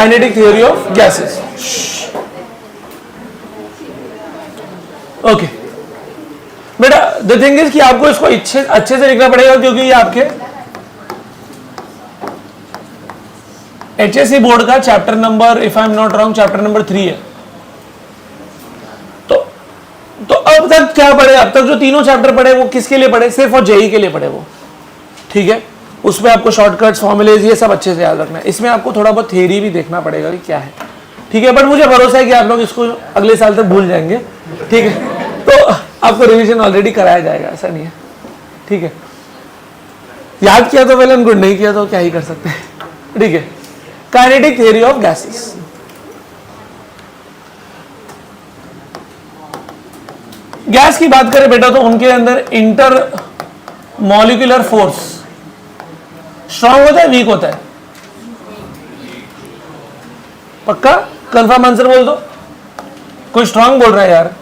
Kinetic theory of gases. Okay बेटा, the thing is कि आपको इसको अच्छे से लिखना पड़ेगा, क्योंकि ये आपके HSC बोर्ड का chapter number, if I am not wrong, chapter number 3 है। तो अब तक क्या पढ़े? अब तक जो तीनों चैप्टर पढ़े वो किसके लिए पढ़े? सिर्फ और जेई के लिए पढ़े वो, ठीक है। उसमें आपको शॉर्टकट्स, फॉर्मुलेज, ये सब अच्छे से याद रखना है। इसमें आपको थोड़ा बहुत थ्योरी भी देखना पड़ेगा कि क्या है, ठीक है। बट मुझे भरोसा है कि आप लोग इसको अगले साल तक भूल जाएंगे, ठीक है। तो आपको रिवीजन ऑलरेडी कराया जाएगा, ऐसा नहीं है, ठीक है। याद किया तो वेल एंड गुड, नहीं किया तो क्या ही कर सकते हैं, ठीक है। Kinetic theory of gases. Gas की बात करें बेटा तो उनके अंदर इंटर मॉलिक्यूलर फोर्स स्ट्रांग होता है, वीक होता है? पक्का कंफर्म आंसर बोल दो। कोई स्ट्रांग बोल रहा है यार,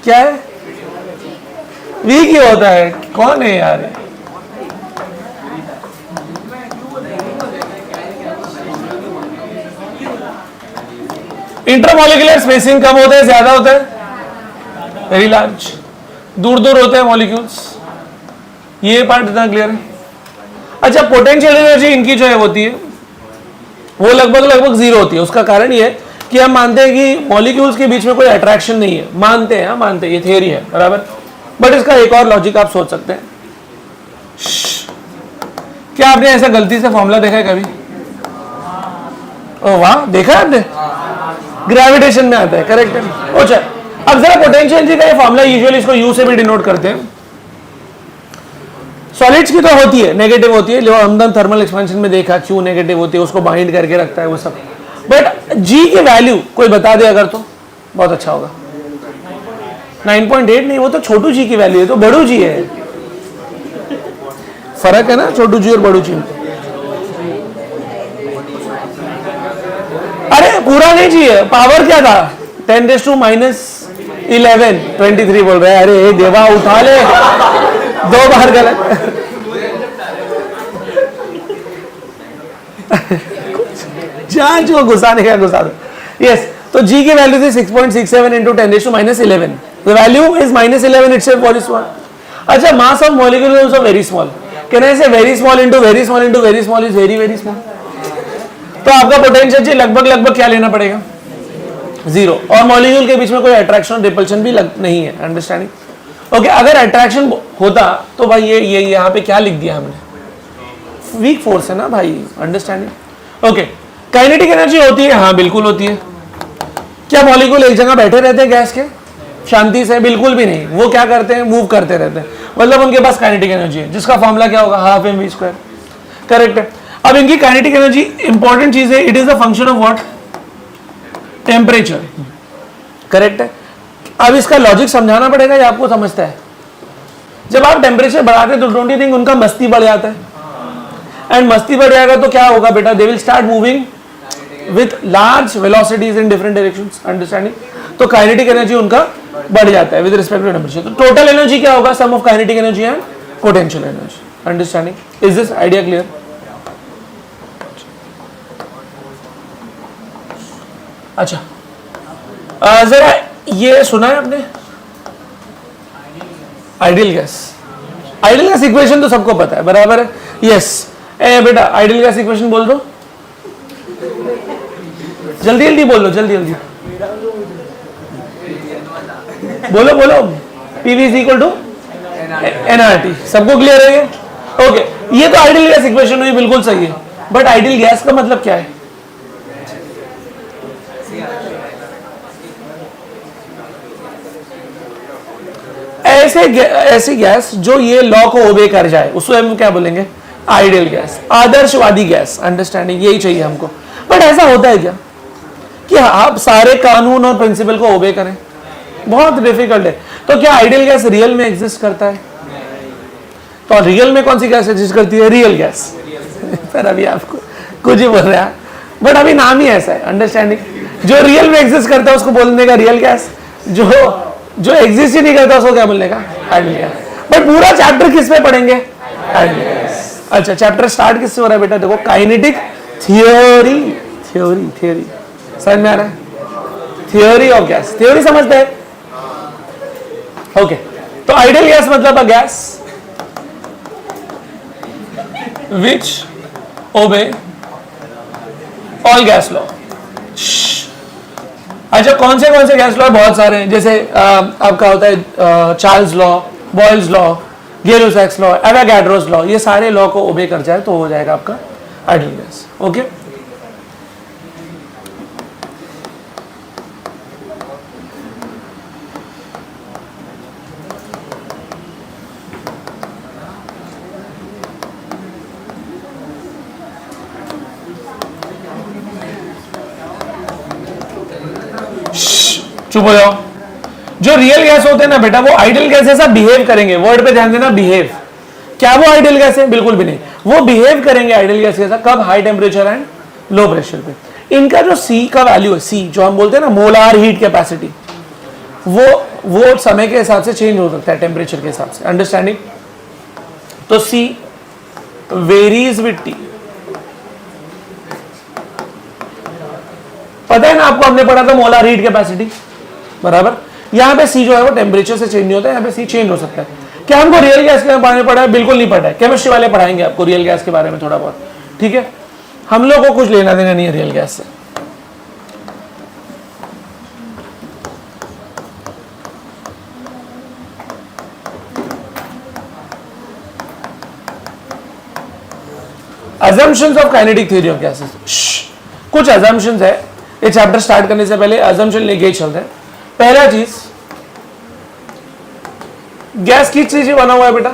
क्या है? वीक ही होता है। कौन है यार? इंटरमॉलिक्यूलर स्पेसिंग कम होता है, ज्यादा होता है? वेरी लार्ज, दूर दूर होते हैं मॉलिक्यूल्स। ये पार्ट इतना क्लियर है? अच्छा, पोटेंशियल एनर्जी इनकी जो है होती है वो लगभग जीरो होती है। उसका कारण ये है कि हम मानते हैं कि मॉलिक्यूल्स के बीच में कोई अट्रैक्शन नहीं है, मानते हैं, मानते हैं, ये थियरी है, बराबर। बट इसका एक और लॉजिक आप सोच सकते हैं। क्या आपने ऐसा गलती से फॉर्मूला देखा है कभी? ओ वाह, देखा है आपने? ग्रेविटेशन में आता है, करेक्ट है। अच्छा, अब जरा पोटेंशियल एनर्जी का ये फॉर्मूला, यूजुअली इसको यू से भी डिनोट करते हैं। सॉलिड्स की तो होती है, नेगेटिव होती है, जो हमने थर्मल एक्सपेंशन में देखा, क्यों नेगेटिव होती है, उसको बाइंड करके रखता है वो सब। बट जी की वैल्यू कोई बता दे अगर, तो बहुत अच्छा होगा। 9.8 नहीं, वो तो छोटू जी की वैल्यू है, तो बड़ू जी है। फर्क है ना छोटू जी और बड़ू जी। अरे पूरा नहीं चाहिए, पावर क्या था? 10⁻⁻11 23 बोल रहे हैं। अरे देवा, उठा ले, 2 बार गलत। जहां जो घुसाने का घुसा दो। यस, तो जी की वैल्यू थी 6.67 into 10⁻11। The value is -11 itself for this one. अच्छा, mass of molecule is also very small. Can I say very small into very small into very small is very very small. तो आपका potential लगभग क्या लेना पड़ेगा? 0। और molecule के बीच में कोई अट्रैक्शन रिपल्शन भी नहीं है, अंडरस्टैंडिंग? ओके, अगर अट्रैक्शन होता तो भाई ये यहाँ पे क्या लिख दिया हमने? वीक फोर्स है ना भाई, अंडरस्टैंडिंग? ओके, काइनेटिक एनर्जी होती है, हाँ बिल्कुल होती है। क्या मॉलिक्यूल एक जगह बैठे रहते हैं गैस के शांति से? बिल्कुल भी नहीं। वो क्या करते हैं? मूव करते रहते हैं, मतलब उनके पास काइनेटिक एनर्जी है, जिसका फॉर्मूला क्या होगा? 12mv²। करेक्ट है। अब इनकी काइनेटिक एनर्जी इंपॉर्टेंट चीज है, it is the function of what? Temperature. Correct है। अब इसका लॉजिक समझाना पड़ेगा, या आपको समझता है? जब आप टेम्परेचर बढ़ाते हैं तो डोंट यू थिंक उनका मस्ती बढ़ जाता है? एंड मस्ती बढ़ जाएगा तो क्या होगा बेटा? They will start moving with large velocities in different directions, understanding? तो काइनेटिक एनर्जी उनका बढ़ जाता है विद रिस्पेक्ट टू टेम्परेचर। तो टोटल एनर्जी क्या होगा? Sum of kinetic energy and potential energy, understanding? Is this idea clear? अच्छा, जरा ये सुना है आपने ideal gas? Ideal gas equation तो सबको पता है, बराबर है? यस। ए बेटा, आइडियल गैस इक्वेशन बोल दो, जल्दी जल्दी बोलो, जल्दी जल्दी बोलो बोलो। PV is equal to nRT। सबको क्लियर है ये? ओके, ये तो आइडियल गैस इक्वेशन हुई, बिल्कुल सही है। बट आइडियल गैस का मतलब क्या है? ऐसी गैस जो ये लॉ को ओबे कर जाए, उसको हम क्या बोलेंगे? आइडियल गैस, आदर्शवादी गैस, अंडरस्टैंडिंग? यही चाहिए हमको। बट ऐसा होता है क्या कि आप सारे कानून और प्रिंसिपल को ओबे करें? बहुत डिफिकल्ट है। तो क्या आइडियल गैस रियल में एग्जिस्ट करता है? तो रियल में कौन सी गैस एग्जिस्ट करती है? Real gas. पर अभी आपको कुछ ही बोल रहे हैं, बट अभी नाम ही ऐसा है, अंडरस्टैंडिंग? जो रियल में एग्जिस्ट करता है उसको बोलने का रियल गैस, जो एग्जिस्ट ही नहीं करता उसको क्या बोलने का? Ideal gas. बट पूरा चैप्टर किस पे पढ़ेंगे? Ideal gas. अच्छा, चैप्टर स्टार्ट किससे हो रहा है बेटा? देखो, काइनेटिक थियोरी थ्योरी थ्योरी समझ में आ रहा है? थियोरी ऑफ गैस, थ्योरी समझते हैं? ओके, तो आइडियल गैस मतलब अ गैस विच ओबे ऑल गैस लॉ। अच्छा, कौन से गैस लॉ? बहुत सारे हैं, जैसे आपका होता है Charles law, Boyle's law, Gay-Lussac's law, Avogadro's law, ये सारे लॉ को ओबे कर जाए तो हो जाएगा आपका आइडियल गैस। ओके, चुप हो जाओ। जो रियल गैस होते हैं ना बेटा, वो आइडियल गैस ऐसा बिहेव करेंगे। वर्ड पे ध्यान देना, बिहेव। क्या वो आइडियल गैस है? बिल्कुल भी नहीं। वो बिहेव करेंगे आइडियल गैस जैसा कब? High temperature and low pressure पे। इनका जो सी का वैल्यू है, सी जो हम बोलते हैं ना मोलार हीट कैपेसिटी, वो समय के हिसाब से चेंज हो सकता है, टेम्परेचर के हिसाब से। अंडरस्टैंडिंग? तो सी वेरीज विद टी। पता है ना आपको, हमने पढ़ा था मोलार हीट कैपेसिटी, बराबर। यहां पे सी जो है वो टेम्परेचर से चेंज नहीं होता है, यहाँ पे सी चेंज हो सकता है। क्या हमको रियल गैस के बारे में पढ़ा है? बिल्कुल नहीं पढ़ा है। केमिस्ट्री वाले पढ़ाएंगे आपको रियल गैस के बारे में थोड़ा बहुत, ठीक है? हम लोग को कुछ लेना देना नहीं है रियल गैस से। assumptions of kinetic theory of gases। कुछ assumptions है, ये चैप्टर स्टार्ट करने से पहले assumption लेके ही चलते हैं। पहला चीज, गैस किस चीज से बना हुआ है बेटा?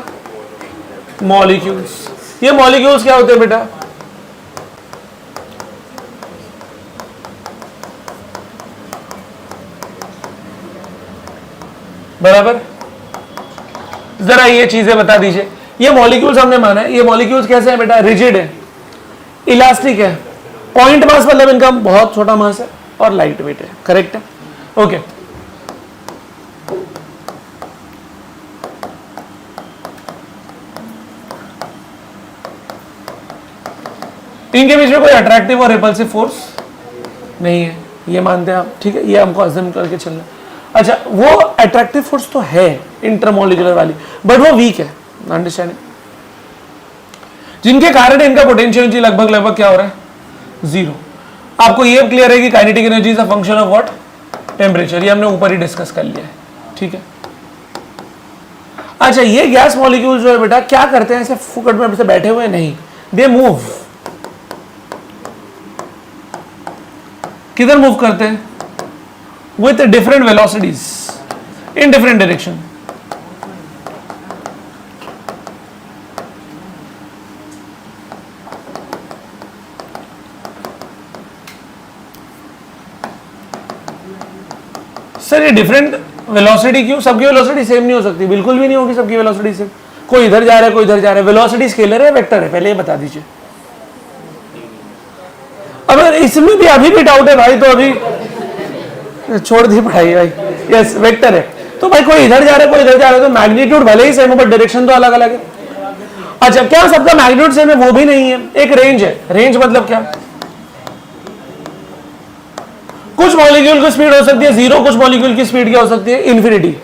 मॉलिक्यूल्स। ये मॉलिक्यूल्स क्या होते हैं बेटा? बराबर। जरा ये चीजें बता दीजिए। ये मॉलिक्यूल्स हमने माना है, ये मॉलिक्यूल्स कैसे हैं बेटा? रिजिड है, इलास्टिक है, पॉइंट मास मतलब इनका बहुत छोटा मास है, और लाइट वेट है। करेक्ट है? ओके। इनके बीच में कोई अट्रैक्टिव और रिपल्सिव फोर्स नहीं है, ये मानते हैं आप, ठीक है? ये हमको अज्यूम करके चलना। अच्छा, वो अट्रैक्टिव फोर्स तो है इंटरमोलिकुलर वाली, बट वो वीक है। अंडरस्टैंडिंग? जिनके कारण इनका पोटेंशियल एनर्जी लगभग क्या हो रहा है? जीरो। आपको ये क्लियर है कि kinetic energy is a function of what? Temperature. ये हमने ऊपर ही डिस्कस कर लिया है, ठीक है? अच्छा, ये गैस मॉलिक्यूल जो है बेटा क्या करते हैं? ऐसे फुकट में ऐसे बैठे हुए नहीं, दे मूव। किधर मूव करते हैं? With different velocities in different direction. Sir ये डिफरेंट वेलोसिटी क्यों? सबकी वेलोसिटी सेम नहीं हो सकती, बिल्कुल भी नहीं होगी सबकी वेलोसिटी सेम। कोई इधर जा रहा है, कोई इधर जा रहा है। वेलोसिटी स्केलर है, वेक्टर है? पहले ये बता दीजिए। अगर इसमें भी अभी भी डाउट है भाई, तो अभी छोड़ दी पढ़ाई भाई। यस, वेक्टर है। तो भाई कोई इधर जा रहा है, कोई इधर जा रहा है, तो मैग्नीट्यूड भले ही सेम हो, बट डायरेक्शन तो अलग अलग है। अच्छा, क्या सबका मैग्नीट्यूड सेम है? वो भी नहीं है, एक रेंज है। रेंज मतलब क्या? कुछ मॉलिक्यूल की स्पीड हो सकती है जीरो, कुछ मॉलिक्यूल की स्पीड क्या हो सकती है? इन्फिनिटी।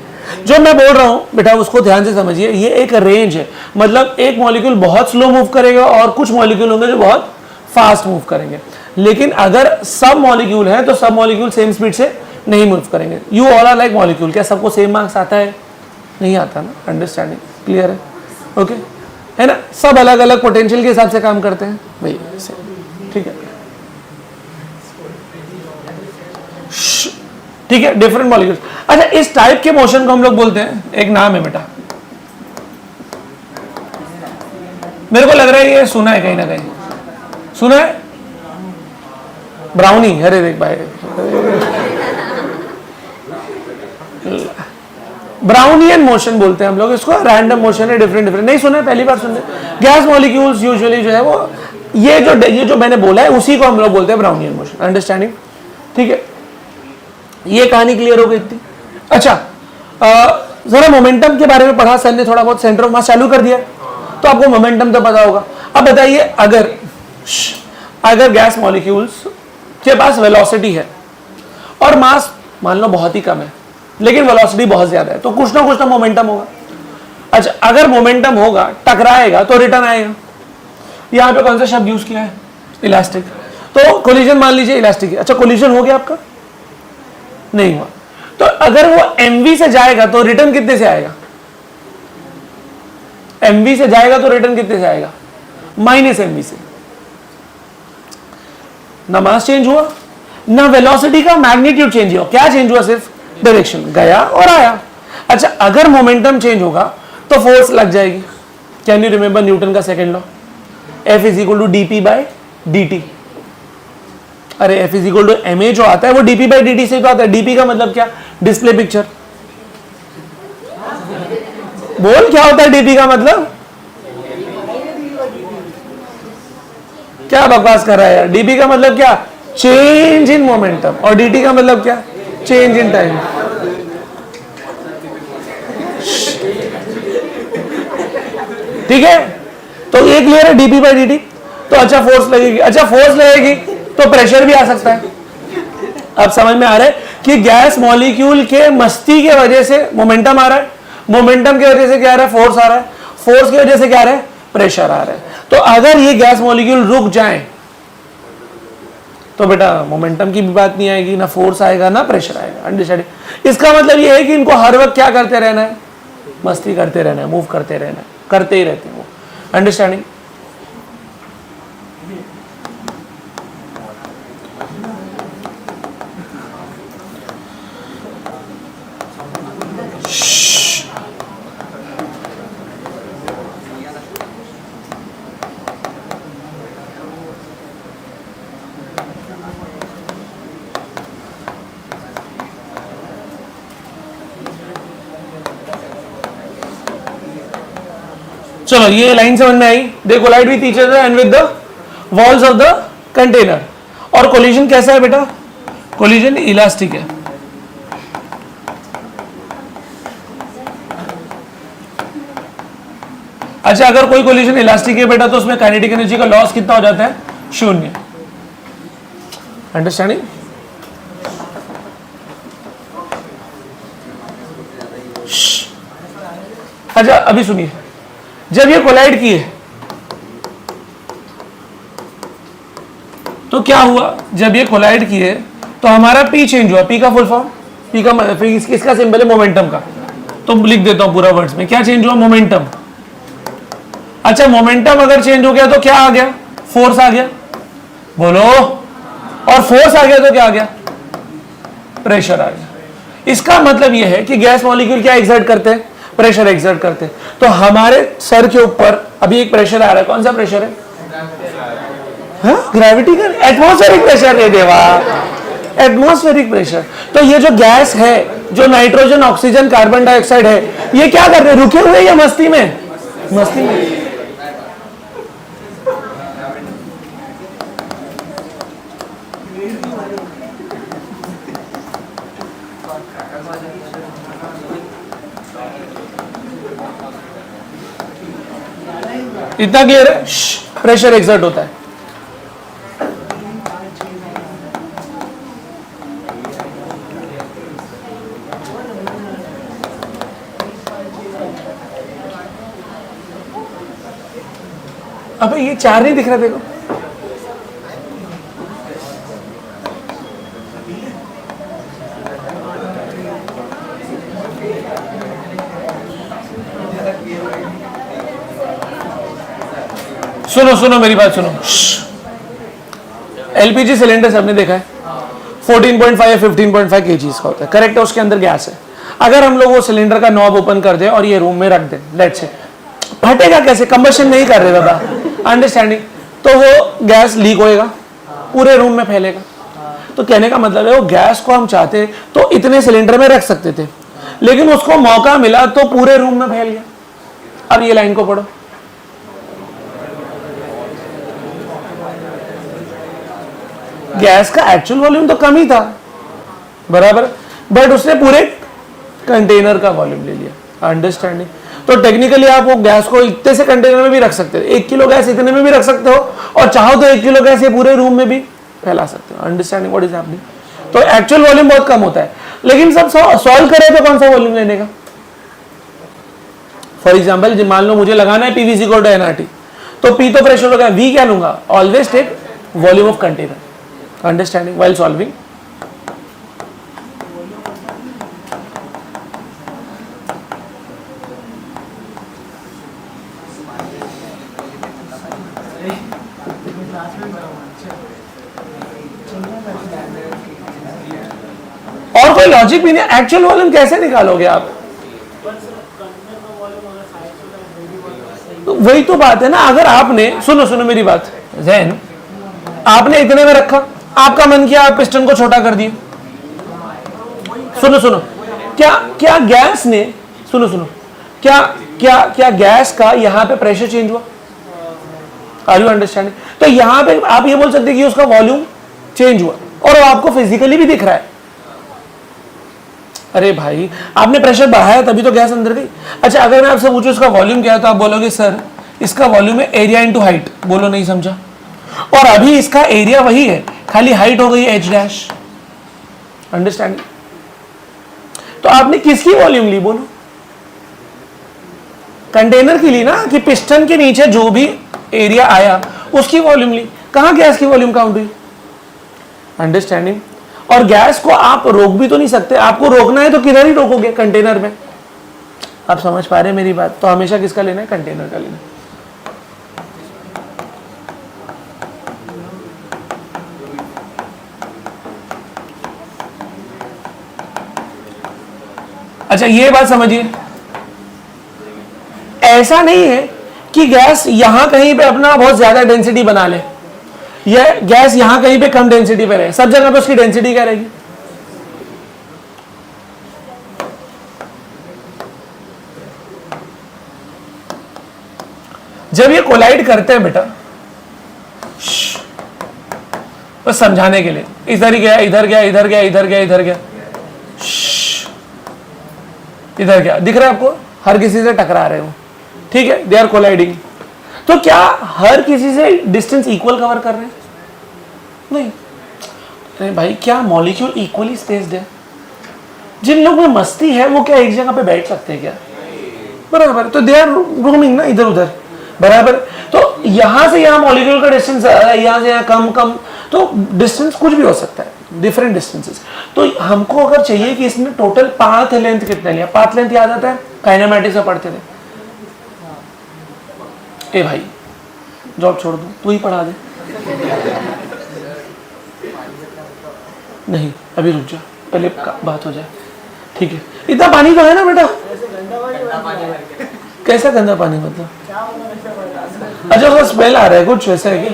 जो मैं बोल रहा हूं बेटा उसको ध्यान से समझिए, ये एक रेंज है। मतलब एक मॉलिक्यूल बहुत स्लो मूव करेगा और कुछ मॉलिक्यूल होंगे जो बहुत फास्ट मूव करेंगे। लेकिन अगर सब मॉलिक्यूल है तो सब मॉलिक्यूल सेम स्पीड से नहीं मूव करेंगे। You all are like molecule. क्या सबको सेम मार्क्स आता है? नहीं आता ना। अंडरस्टैंडिंग क्लियर है? ओके, है ना? सब अलग अलग पोटेंशियल के हिसाब से काम करते हैं भाई, ठीक है? ठीक है, डिफरेंट मॉलिक्यूल्स। अच्छा, इस टाइप के मोशन को हम लोग बोलते हैं, एक नाम है बेटा, मेरे को लग रहा है ये सुना है, कहीं ना कहीं सुना है, ब्राउनी। अरे देख भाई, ब्राउनियन मोशन बोलते हैं हम लोग इसको। रैंडम मोशन है, डिफरेंट डिफरेंट। नहीं सुना है? पहली बार सुन रहे। गैस मॉलिक्यूल्स यूजुअली जो है वो ये जो मैंने बोला है उसी को हम लोग बोलते हैं ब्राउनियन मोशन। अंडरस्टैंडिंग? ठीक है, ये कहानी क्लियर हो गई थी। अच्छा, जरा मोमेंटम के बारे में पढ़ा सर ने थोड़ा बहुत, सेंटर ऑफ मास चालू कर दिया तो आपको मोमेंटम तो पता होगा। अब बताइए, अगर अगर गैस मॉलिक्यूल्स के पास वेलोसिटी है और मास मान लो बहुत ही कम है लेकिन वेलोसिटी बहुत ज्यादा है, तो कुछ ना मोमेंटम होगा। अच्छा, अगर मोमेंटम होगा, टकराएगा तो रिटर्न आएगा। यहां पे कौन सा शब्द यूज किया है? इलास्टिक। तो कोलिजन मान लीजिए इलास्टिक है। अच्छा, कोलिजन हो गया आपका? नहीं हुआ। तो अगर वो mv से जाएगा तो रिटर्न कितने से आएगा? mv से जाएगा तो रिटर्न कितने से आएगा? -mv से। ना मास चेंज हुआ ना वेलोसिटी का मैग्नीट्यूड चेंज हुआ। क्या चेंज हुआ? सिर्फ डायरेक्शन, गया और आया। अच्छा, अगर मोमेंटम चेंज होगा तो फोर्स लग जाएगी। कैन यू रिमेंबर न्यूटन का सेकंड लॉ? F = dp/dt। अरे F = ma जो आता है वो dp/dt से तो आता है। dp का मतलब क्या? Display picture. बोल, क्या होता है dp का मतलब? क्या बकवास कर रहा है यार? dp का मतलब क्या? Change in momentum. और dt का मतलब क्या? Change in time. ठीक है, तो ये क्लियर है dp/dt। तो अच्छा, फोर्स लगेगी। अच्छा, फोर्स लगेगी तो प्रेशर भी आ सकता है। अब समझ में आ रहा है कि गैस मॉलिक्यूल के मस्ती के वजह से मोमेंटम आ रहा है, मोमेंटम की वजह से क्या आ रहा है? फोर्स आ रहा है, फोर्स की वजह से क्या आ रहा है? प्रेशर आ रहा है। तो अगर ये गैस मॉलिक्यूल रुक जाए तो बेटा मोमेंटम की भी बात नहीं आएगी, ना फोर्स आएगा ना प्रेशर आएगा। अंडरस्टैंडिंग? इसका मतलब ये है कि इनको हर वक्त क्या करते रहना है? मस्ती करते रहना है, मूव करते रहना है, करते ही रहते हैं वो। अंडरस्टैंडिंग? चलो, ये लाइन समझ में आई? They collide with each other and with the walls of the container. और कोलिजन कैसा है बेटा? कोलिजन इलास्टिक है। अच्छा, अगर कोई कोलिजन इलास्टिक है बेटा तो उसमें काइनेटिक एनर्जी का लॉस कितना हो जाता है? 0। अंडरस्टैंडिंग? अच्छा, अभी सुनिए, जब ये कोलाइड किए तो क्या हुआ? जब ये कोलाइड किए तो हमारा पी चेंज हुआ। पी का फुल फॉर्म? पी का मतलब इसका सिंबल है मोमेंटम का, तो लिख देता हूं पूरा वर्ड्स में। क्या चेंज हुआ? मोमेंटम। अच्छा, मोमेंटम अगर चेंज हो गया तो क्या आ गया? फोर्स आ गया। बोलो। और फोर्स आ गया तो क्या आ गया? प्रेशर आ गया। इसका मतलब यह है कि गैस मॉलिक्यूल क्या एक्सर्ट करते हैं? प्रेशर एक्सर्ट करते हैं। तो हमारे सर के ऊपर अभी एक प्रेशर आ रहा है। कौन सा प्रेशर है? ग्रेविटी का? एटमॉस्फेरिक प्रेशर है देवा, एटमॉस्फेरिक प्रेशर। तो ये जो गैस है, जो नाइट्रोजन, ऑक्सीजन, कार्बन डाइऑक्साइड है, ये क्या कर रहे हैं? रुके हुए या मस्ती में? मस्ती में। इतना क्लियर है? प्रेशर एक्सर्ट होता है। अबे ये 4 नहीं दिख रहा देखो। सुनो सुनो मेरी बात सुनो। एलपीजी सिलेंडर सबने देखा है, 14.5 या 15.5 kg का होता है, करेक्ट है? उसके अंदर गैस है। अगर हम लोग वो सिलेंडर का नॉब ओपन कर दे और ये रूम में रख दे, लेट्स से, फटेगा कैसे? कंबशन नहीं कर रहे दादा, अंडरस्टैंडिंग? तो वो गैस लीक होएगा, पूरे रूम में फैलेगा। तो कहने का मतलब है वो गैस को हम चाहते तो इतने सिलेंडर में रख सकते थे, लेकिन उसको मौका मिला तो पूरे रूम में फैल गया। अब ये लाइन को पढ़ो। गैस का एक्चुअल वॉल्यूम तो कम ही था, बराबर, बट उसने पूरे कंटेनर का वॉल्यूम ले लिया। अंडरस्टैंडिंग? तो टेक्निकली आप वो गैस को इतने से कंटेनर में भी रख सकते हो, 1 किलो गैस इतने में भी रख सकते हो, और चाहो तो 1 किलो गैस ये पूरे रूम में भी फैला सकते हो। Understanding what is happening? तो एक्चुअल वॉल्यूम बहुत कम होता है, लेकिन सब सॉल्व करें तो कौन सा वॉल्यूम लेने का? फॉर एग्जाम्पल मान लो मुझे लगाना है पीवीसी को एनआरटी, तो पी तो प्रेशर होगा, वी क्या लूंगा? Always take volume of container. Understanding while solving? और कोई लॉजिक भी नहीं, एक्चुअल वॉल्यूम कैसे निकालोगे आप? तो वही तो बात है ना, अगर आपने सुनो मेरी बात, जैन आपने इतने में रखा, आपका मन किया आप पिस्टन को छोटा कर दिए। सुनो क्या गैस ने, सुनो क्या गैस का यहां पे प्रेशर चेंज हुआ? Are you understanding? तो यहां पे आप ये बोल सकते हैं कि उसका वॉल्यूम चेंज हुआ, और आपको फिजिकली भी दिख रहा है। अरे भाई आपने प्रेशर बढ़ाया तभी तो गैस अंदर गई। अच्छा अगर मैं आपसे पूछूं इसका वॉल्यूम क्या है, तो आप बोलोगे सर इसका वॉल्यूम है एरिया इनटू हाइट। बोलो नहीं समझा? और अभी इसका एरिया वही है, खाली हाइट हो गई एच डैश। अंडरस्टैंड? तो आपने किसकी वॉल्यूम ली? बोलो कंटेनर की ली ना, कि पिस्टन के नीचे जो भी एरिया आया उसकी वॉल्यूम ली। कहां गैस की वॉल्यूम काउंट हुई? अंडरस्टैंडिंग? और गैस को आप रोक भी तो नहीं सकते, आपको रोकना है तो किधर ही रोकोगे? कंटेनर में। आप समझ पा रहे हैं मेरी बात? तो हमेशा किसका लेना है? कंटेनर का लेना है। अच्छा ये बात समझिए, ऐसा नहीं है कि गैस यहां कहीं पे अपना बहुत ज्यादा डेंसिटी बना ले, यह गैस यहां कहीं पे कम डेंसिटी पे रहे, सब जगह पे उसकी डेंसिटी क्या रहेगी? जब ये कोलाइड करते हैं बेटा, बस समझाने के लिए, इधर ही गया, इधर गया, इधर गया, इधर गया, इधर गया, इधर गया, दिख रहा है आपको? हर किसी से टकरा रहे हो, ठीक है, दे आर कोलाइडिंग। तो क्या हर किसी से डिस्टेंस इक्वल कवर कर रहे हैं? नहीं। अरे भाई क्या मॉलिक्यूल इक्वली स्पेस्ड है? जिन लोगों में मस्ती है वो क्या एक जगह पे बैठ सकते हैं क्या? बराबर, तो दे आर रोमिंग ना इधर उधर, बराबर। तो यहां से यहां मॉलिक्यूल का डिस्टेंस, यहां से यहां कम कम, तो डिस्टेंस कुछ भी हो सकता है, डिफरेंट डिस्टेंसेस। तो हमको अगर चाहिए कि इसने टोटल पाथ लेंथ कितने लिया, पाथ लेंथ याद आता है, काइनेमैटिक्स में पढ़ते थे। ए भाई जॉब छोड़ दो, तू ही पढ़ा दे। नहीं अभी रुक जा, पहले बात हो जाए, ठीक है? इतना पानी तो है ना बेटा? कैसा गंदा पानी मतलब? अच्छा उसका स्मेल आ रहा है कुछ वैसा है क्या?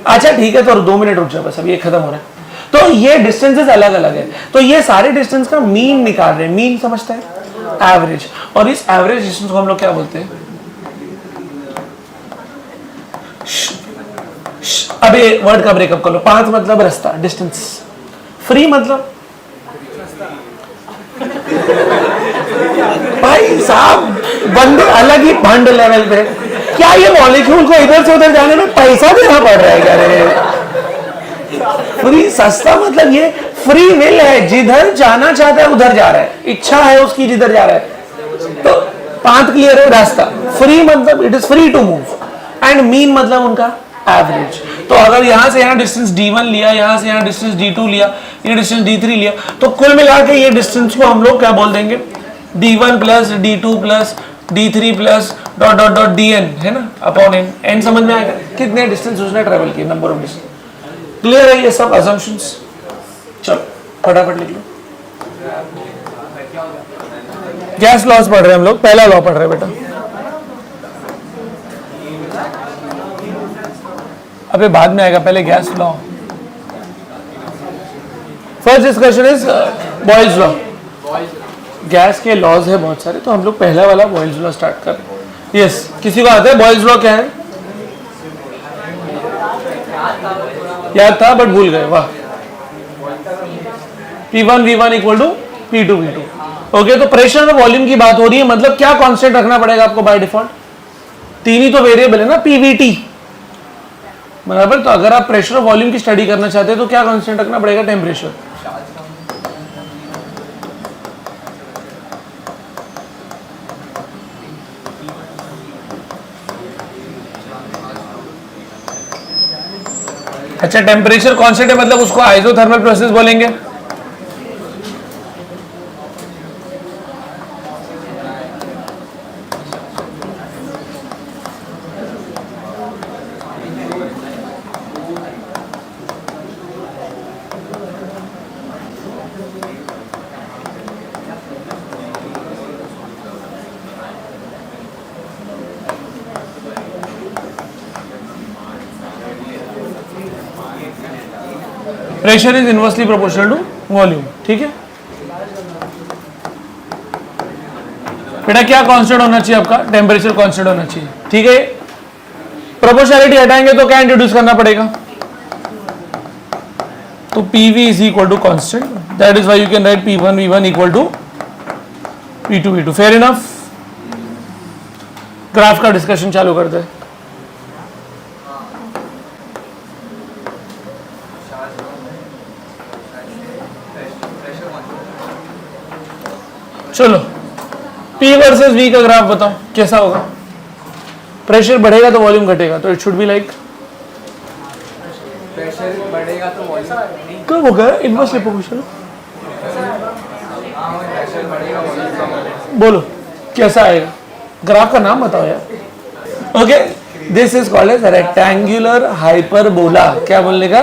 अच्छा ठीक है, तो 2 मिनट रुक जा बस, अभी ये खत्म हो रहा है। तो ये डिस्टेंसेस अलग अलग है, तो ये सारे डिस्टेंस का मीन निकाल रहे हैं। मीन समझते हैं? एवरेज। और इस एवरेज डिस्टेंस को हम लोग क्या बोलते हैं? अब ये वर्ड का ब्रेकअप कर लो। पाथ मतलब रास्ता, डिस्टेंस। फ्री मतलब भाई साहब बंदे अलग ही भंड लेवल पे। क्या ये मॉलिक्यूल को इधर से उधर जाने में पैसा देना पड़ रहा है क्या रे? फ्री सस्ता मतलब ये फ्री विल है, जिधर जाना चाहता है उधर जा रहा है, इच्छा है उसकी जिधर जा रहा है। तो पाथ क्लियर है, रास्ता। फ्री मतलब it is free to move, and mean मतलब उनका एवरेज। तो अगर यहां से यहां डिस्टेंस d1 लिया, यहां से यहां डिस्टेंस d2 लिया, ये डिस्टेंस d3 लिया, तो कुल मिला के ये डिस्टेंस को हम लोग क्या बोल देंगे? d1 plus d2 plus d3 plus dot dot dot dn, है ना, अपॉन n। n समझ में आएगा कितने डिस्टेंस उसने ट्रेवल किया, नंबर ऑफ डिस्टेंस। क्लियर है ये सब असम्पशंस? चलो फटाफट लिख लो। गैस लॉस पढ़ रहे हैं हम लोग, पहला लॉ पढ़ रहे हैं बेटा। अबे बाद में आएगा, पहले gas law. First discussion is Boyle's law. Gas के लॉज है बहुत सारे, तो हम लोग पहला वाला बॉयल्स लॉ स्टार्ट कर रहे हैं। यस, किसी को आता है बॉयल्स लॉ क्या है? याद था बट भूल गए, वाह। P1 V1 equal to P2 V2। Okay तो प्रेशर और वॉल्यूम की बात हो रही है, मतलब क्या कांस्टेंट रखना पड़ेगा आपको बाय डिफॉल्ट? तीन ही तो वेरिएबल है ना, पीवीटी बराबर। तो अगर आप प्रेशर और वॉल्यूम की स्टडी करना चाहते हैं तो क्या कांस्टेंट रखना पड़ेगा? टेम्परेचर। अच्छा टेम्परेचर कांस्टेंट है मतलब उसको आइसोथर्मल प्रोसेस बोलेंगे। Pressure is inversely proportional to volume, ठीक है बेटा। क्या कांस्टेंट होना चाहिए आपका? टेम्परेचर कांस्टेंट होना चाहिए, ठीक है। प्रोपोर्शनलिटी हटाएंगे तो क्या इंट्रोड्यूस करना पड़ेगा? तो PV is equal to constant, that is why you can write P1 V1 equal to P2 V2। Fair enough. Graph का डिस्कशन चालू करते हैं। चलो P वर्सेस V का ग्राफ बताओ कैसा होगा? प्रेशर बढ़ेगा तो वॉल्यूम घटेगा, तो it should be like pressure बढ़ेगा तो वॉल्यूम कब होगा? Inversely proportional. प्रेशर बढ़ेगा वॉल्यूम बोलो कैसा आएगा? ग्राफ का नाम बताओ यार। Okay this is called as rectangular hyperbola. क्या बोलने का?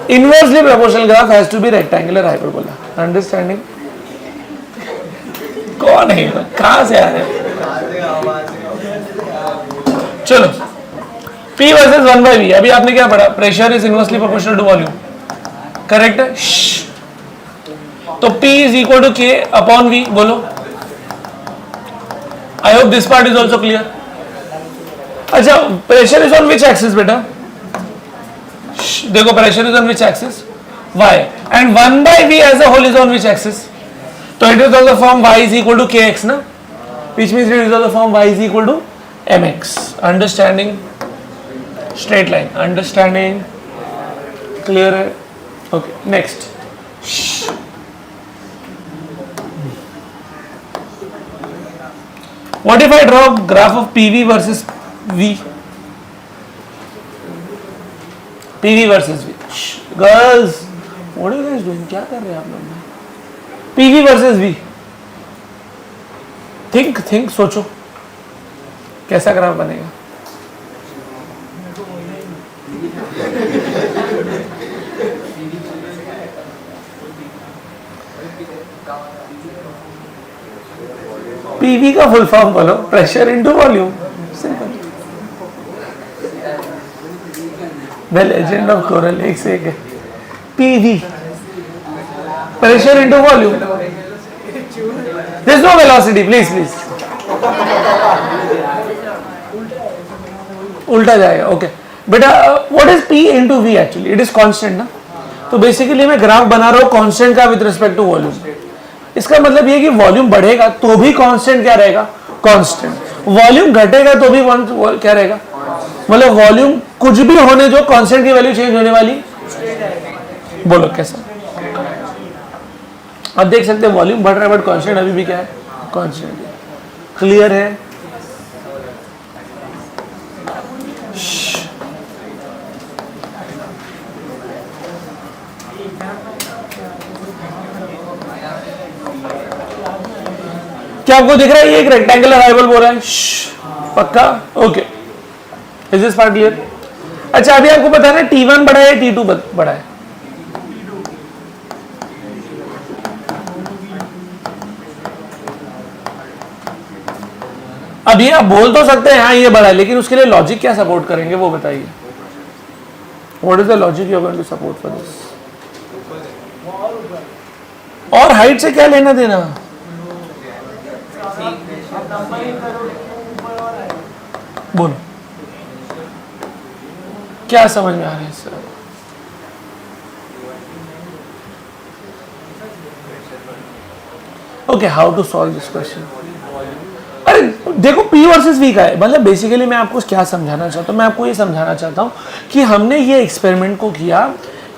Inversely proportional graph has to be rectangular hyperbola. Understanding? कौन है? कहां से आ रहे हैं? चलो P वर्सेस 1/V। अभी आपने क्या पढ़ा? Pressure is inversely proportional to volume, correct है। तो P is equal to K upon V। बोलो। I hope this part is also clear. अच्छा pressure is on which axis बेटा? देखो pressure is on which axis? Y and 1/V as a whole is on which axis? So it is of the form y is equal to kx na, which means it is of the form y is equal to mx. Understanding? Straight line. Understanding? Clear है? Okay. Next. What if I draw a graph of PV versus V? PV versus V. Girls, what are you guys doing? क्या कर रहे हैं आप लोग? PV versus V। Think सोचो कैसा graph बनेगा? PV का फुल फॉर्म बोलो। Pressure into volume. Simple. The legend of coral. एक से एक है। PV pressure into volume. There is no velocity, please. उल्टा जाएगा। ओके बेटा what is P into V actually? It is constant ना। तो बेसिकली मैं ग्राफ बना रहा हूँ कांस्टेंट का विद रिस्पेक्ट टू वॉल्यूम। इसका मतलब ये कि वॉल्यूम बढ़ेगा तो भी कांस्टेंट क्या रहेगा? कांस्टेंट। वॉल्यूम घटेगा तो भी क्या रहेगा? मतलब वॉल्यूम कुछ भी होने जो कांस्टेंट की वैल्यू चेंज होने वाली। बोलो कैसा? आप देख सकते हैं वॉल्यूम बढ़ रहा है बट कांस्टेंट अभी भी क्या है? कांस्टेंट है। क्लियर है? क्या आपको दिख रहा है? ये एक रेक्टेंगुलर हाइपरबोला बोल रहा है। पक्का? Okay is this part clear? अच्छा अभी आपको पता है ना T1 बड़ा है T2 बड़ा है? अब ये आप बोल तो सकते हैं हाँ ये बड़ा है, लेकिन उसके लिए लॉजिक क्या सपोर्ट करेंगे वो बताइए। What is the logic you are going to support for this? और हाइट से क्या लेना देना? बोलो क्या समझ में आ रहा है इससे? Okay, how to solve this question. अरे देखो P वर्सेस V का है, मतलब बेसिकली मैं आपको क्या समझाना चाहता हूँ, मैं आपको ये समझाना चाहता हूँ कि हमने ये एक्सपेरिमेंट को किया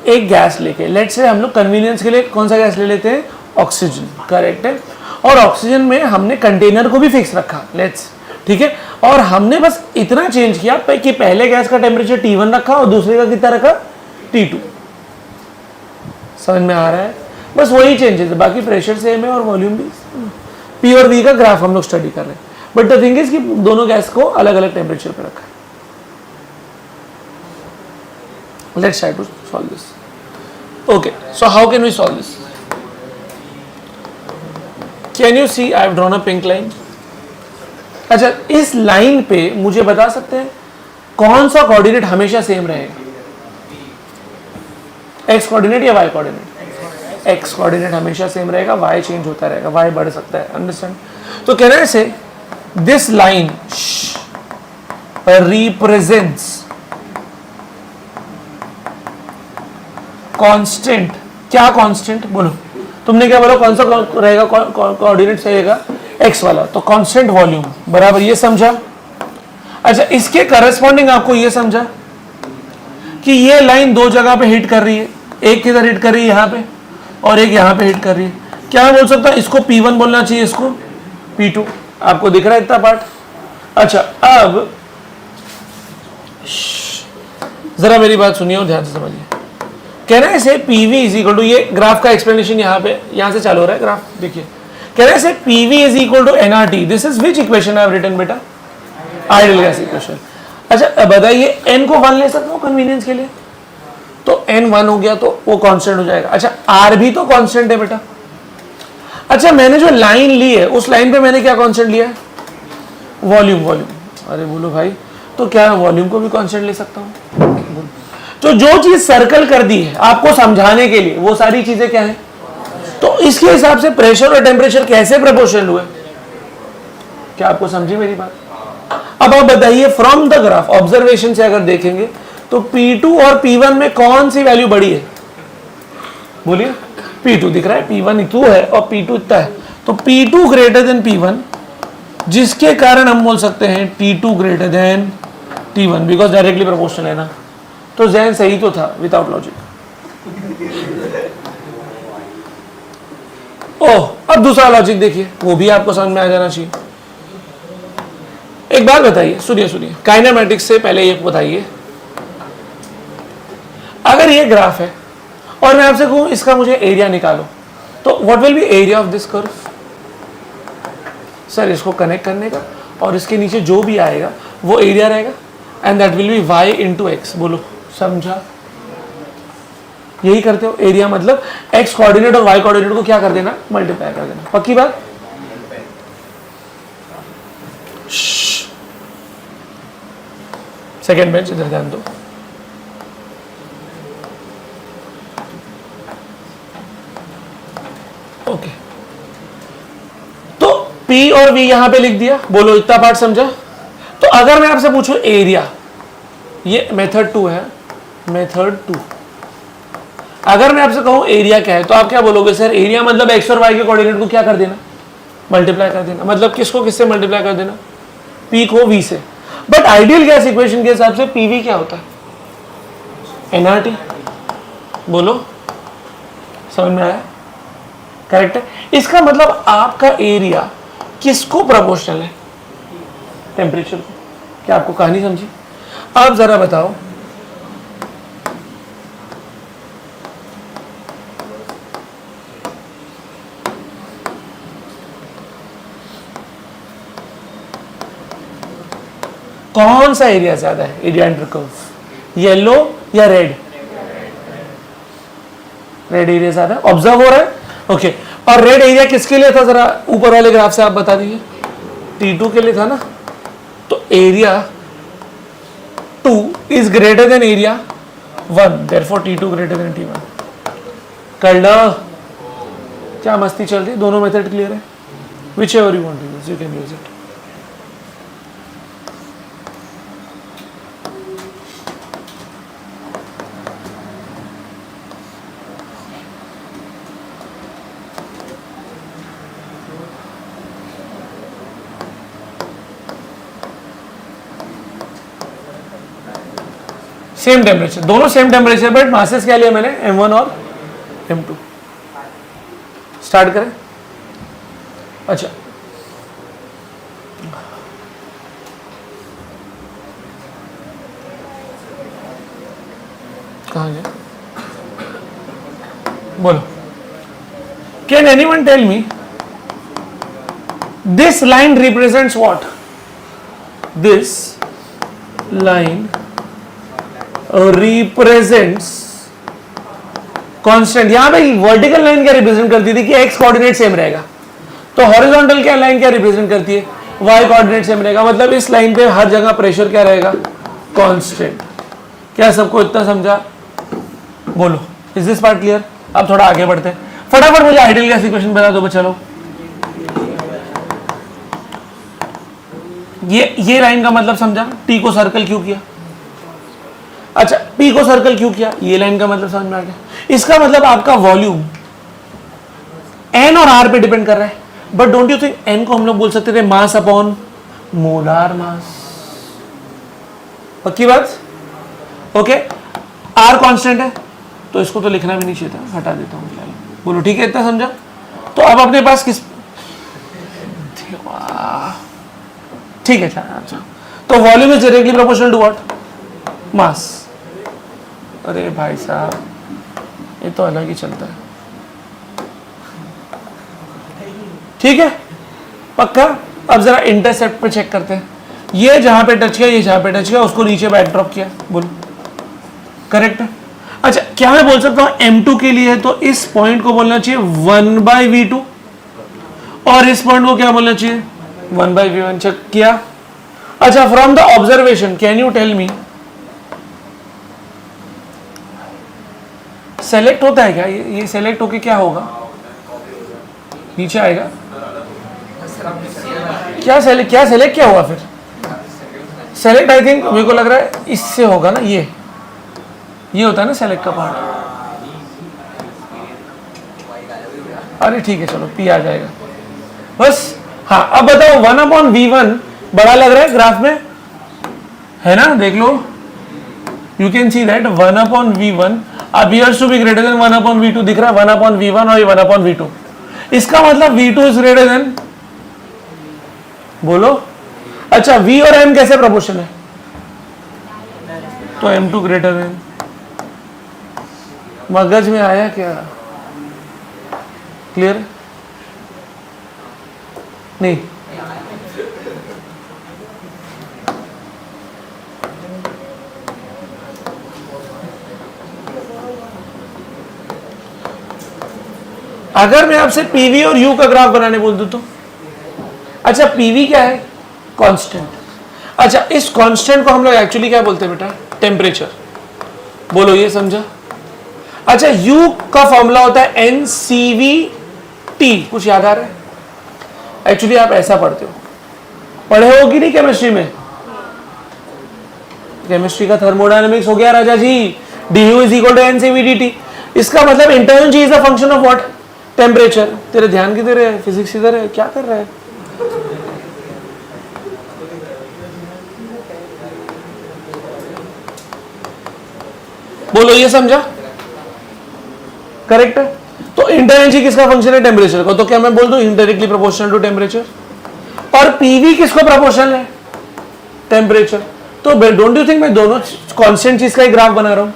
एक गैस लेके, लेट्स से हम लोग कन्वीनियंस के लिए कौन सा गैस ले लेते हैं, ऑक्सीजन, करेक्ट है। और ऑक्सीजन में हमने कंटेनर को भी फिक्स रखा, लेट्स, ठीक है। और हमने बस इतना चेंज किया कि पहले गैस का टेम्परेचर T1 रखा और दूसरे का कितना रखा, T2। समझ में आ रहा है? बस वही चेंजेस है, बाकी प्रेशर सेम है और वॉल्यूम भी। P और V का ग्राफ हम लोग स्टडी कर रहे हैं, बट द थिंग इज कि दोनों गैस को अलग अलग टेम्परेचर पे रखा है। Let's try to solve this. Okay, so how can we solve this? Can you see I have drawn a pink line? अच्छा, इस लाइन पे मुझे बता सकते हैं कौन सा कोऑर्डिनेट हमेशा सेम रहेगा, एक्स कोऑर्डिनेट या वाई कोऑर्डिनेट? एक्स कोऑर्डिनेट हमेशा सेम रहेगा, वाई चेंज होता रहेगा, वाई बढ़ सकता है, अंडरस्टैंड? तो कहना है से दिस लाइन रिप्रेजेंट्स कांस्टेंट। क्या कांस्टेंट बोलो? तुमने क्या बोला, कौन सा रहेगा कोऑर्डिनेट सही रहेगा, एक्स वाला, तो कांस्टेंट वॉल्यूम, बराबर, ये समझा? अच्छा, इसके करस्पॉन्डिंग आपको ये समझा कि ये लाइन दो जगह पे हिट कर रही है, एक किधर हिट कर रही है, यहाँ पे, और एक यहाँ पे हिट कर रही है। क्या बोल सकता है, इसको P1 बोलना चाहिए, इसको P2। आपको दिख रहा है इतना पार्ट? अच्छा, अब जरा मेरी बात सुनिए और ध्यान से समझिए। कहना है इसे PV इज इक्वल टू, ये ग्राफ का एक्सप्लेनेशन यहाँ पे, यहाँ से चालू हो रहा है ग्राफ, देखिए। कह रहे हैं इसे PV is equal to nRT। This is which equation I have written बेटा? Ideal gas equation. अच्छा, बताइए n को 1 ले सकता हूँ कन्वीनियंस के लिए, तो n 1 हो गया तो वो कांस्टेंट हो जाएगा। अच्छा, R भी तो कांस्टेंट है बेटा। अच्छा, मैंने जो लाइन ली है उस लाइन पे मैंने क्या कांस्टेंट लिया है, वॉल्यूम। वॉल्यूम, अरे बोलो भाई, तो क्या वॉल्यूम को भी कांस्टेंट ले सकता हूँ? तो जो चीज सर्कल कर दी है आपको समझाने के लिए, वो सारी चीजें क्या है, तो इसके हिसाब से प्रेशर और टेम्परेचर कैसे प्रोपोर्शनल हुए? क्या आपको समझी मेरी बात? अब आप बताइए, फ्रॉम द ग्राफ ऑब्जर्वेशन से अगर देखेंगे तो P2 और P1 में कौन सी वैल्यू बड़ी है? बोलिए। P2 दिख रहा है, P1 2 है और P2 इतना है, तो P2 ग्रेटर देन P1, जिसके कारण हम बोल सकते हैं T2 greater than T1, because directly proportional है ना। तो जैन सही तो था विदाउट लॉजिक। ओह, अब दूसरा लॉजिक देखिए, वो भी आपको समझ में आ जाना चाहिए। एक बात बताइए, सुनिए, काइनेमैटिक्स से पहले ये बताइए, अगर ये ग्राफ है और मैं आपसे कहूं इसका मुझे एरिया निकालो, तो what will be area of this curve? Sir, इसको कनेक्ट करने का और इसके नीचे जो भी आएगा वो एरिया रहेगा, and that will be y into x. बोलो, समझा? यही करते हो, एरिया मतलब x कोऑर्डिनेट और y कोऑर्डिनेट को क्या कर देना, मल्टीप्लाई कर देना। पक्की बात? सेकेंड बेंच, इधर ध्यान दो। ओके, तो P और V यहां पे लिख दिया, बोलो इतना पार्ट समझा? तो अगर मैं आपसे पूछूं एरिया, ये मेथड 2 है, मेथड 2। अगर मैं आपसे कहूं एरिया क्या है, तो आप क्या बोलोगे? सर, एरिया मतलब एक्स और वाई के कोऑर्डिनेट को क्या कर देना, मल्टीप्लाई कर देना। मतलब किसको किससे मल्टीप्लाई कर देना? P को V से। बट आइडियल गैस इक्वेशन के हिसाब से PV क्या होता है? nRT। बोलो, समझ में आया? करेक्ट है। इसका मतलब आपका एरिया किसको प्रोपोर्शनल है? टेम्परेचर को। क्या आपको कहानी समझी? आप जरा बताओ, कौन सा एरिया ज्यादा है एरिया अंडर कर्व, येलो या रेड? रेड एरिया ज्यादा ऑब्जर्व हो रहा है, ओके। और रेड एरिया किसके लिए था, जरा ऊपर वाले ग्राफ से आप बता दीजिए। T2 के लिए था ना, तो area 2 is greater than area 1, therefore T2 greater than T1। कर लो, क्या मस्ती चल रही है? दोनों मेथड क्लियर है? Whichever you want to use, you can use it. Same temperature, दोनों सेम टेम्परेचर, बट मासेस क्या लिया मैंने, M1 और M2। स्टार्ट करें। अच्छा, कहाँ गया, बोलो। Can anyone tell me this line represents what? This line represents constant. यहां पे वर्टिकल लाइन क्या रिप्रेजेंट करती थी कि एक्स कोऑर्डिनेट सेम रहेगा, तो हॉरिजॉन्टल क्या लाइन क्या रिप्रेजेंट करती है, वाई कोऑर्डिनेट सेम रहेगा। मतलब इस लाइन पे हर जगह प्रेशर क्या रहेगा, कांस्टेंट। क्या सबको इतना समझा? बोलो, इज दिस पार्ट क्लियर? अब थोड़ा आगे बढ़ते हैं, फटाफट मुझे आइडियल गैस इक्वेशन बता दो बच्चा लोग। ये लाइन का मतलब समझा, टी को सर्कल क्यों किया? अच्छा, पी को सर्कल क्यों किया? ये लाइन का मतलब समझ में आ गया। इसका मतलब आपका वॉल्यूम एन और आर पे डिपेंड कर रहा है, but don't you think N को हम लोग बोल सकते थे मास अपॉन मोलार मास? पक्की बात? ओके, आर कांस्टेंट है तो इसको तो लिखना भी नहीं चाहिए था, हटा देता हूं फिलहाल। बोलो ठीक है, इतना समझा? तो अब अपने पास किस, ठीक है, अच्छा, तो volume is directly proportional to what? Mass. अरे भाई साहब, ये तो अलग ही चलता है। ठीक है, पक्का? अब जरा इंटरसेप्ट पे चेक करते हैं। ये जहां पे टच किया, ये जहां पे टच किया, उसको नीचे बैक ड्रॉप किया। बोलो, करेक्ट है? अच्छा, क्या मैं बोल सकता हूं M2 के लिए है तो इस पॉइंट को बोलना चाहिए 1/V2 और इस पॉइंट को क्या बोलना चाहिए, 1/V1। चेक किया? अच्छा, from the observation can you tell me, select होता है क्या? ये सेलेक्ट होके क्या होगा, नीचे आएगा क्या? सेलेक्ट क्या हुआ फिर? सेलेक्ट आई थिंक मेरे को लग रहा है इससे होगा ना, ये होता है ना सेलेक्ट का पार्ट। अरे ठीक है, चलो पी आ जाएगा बस। हाँ, अब बताओ 1/V1 बड़ा लग रहा है ग्राफ में, है ना? देख लो, you can see that 1/V1 appears to be greater than 1/V2 दिख रहा है, 1/V1 और ये 1/V2। इसका मतलब V2 is greater than, बोलो। अच्छा, V और M कैसे प्रोपोर्शन है? तो M2 ग्रेटर देन, मगज में आया क्या? क्लियर नहीं? अगर मैं आपसे पीवी और यू का ग्राफ बनाने बोल दूं तो? अच्छा, पीवी क्या है? कांस्टेंट। अच्छा, इस कांस्टेंट को हम लोग एक्चुअली क्या बोलते हैं बेटा? टेम्परेचर। बोलो, ये समझा? अच्छा, यू का फॉर्मूला होता है NCVT। कुछ याद आ रहा है? एक्चुअली आप ऐसा पढ़ते हो, पढ़े हो कि नहीं केमिस्ट्री में? केमिस्ट्री का थर्मोडायनेमिक्स हो गया राजा जी, du is equal to NCVDT। इसका मतलब इंटरनल जी is the function of what? Temperature. तेरे ध्यान किधर है? फिजिक्स इधर है, क्या कर रहा है? बोलो, ये समझा? करेक्ट है? तो इंटरनल जी किसका फंक्शन है? टेम्परेचर को। तो क्या मैं बोल दूं इनडायरेक्टली प्रोपोर्शनल टू टेम्परेचर? और पीवी किसको प्रोपोर्शनल है? टेम्परेचर। तो डोंट यू थिंक मैं दोनों कांस्टेंट चीज का ही ग्राफ बना रहा हूं?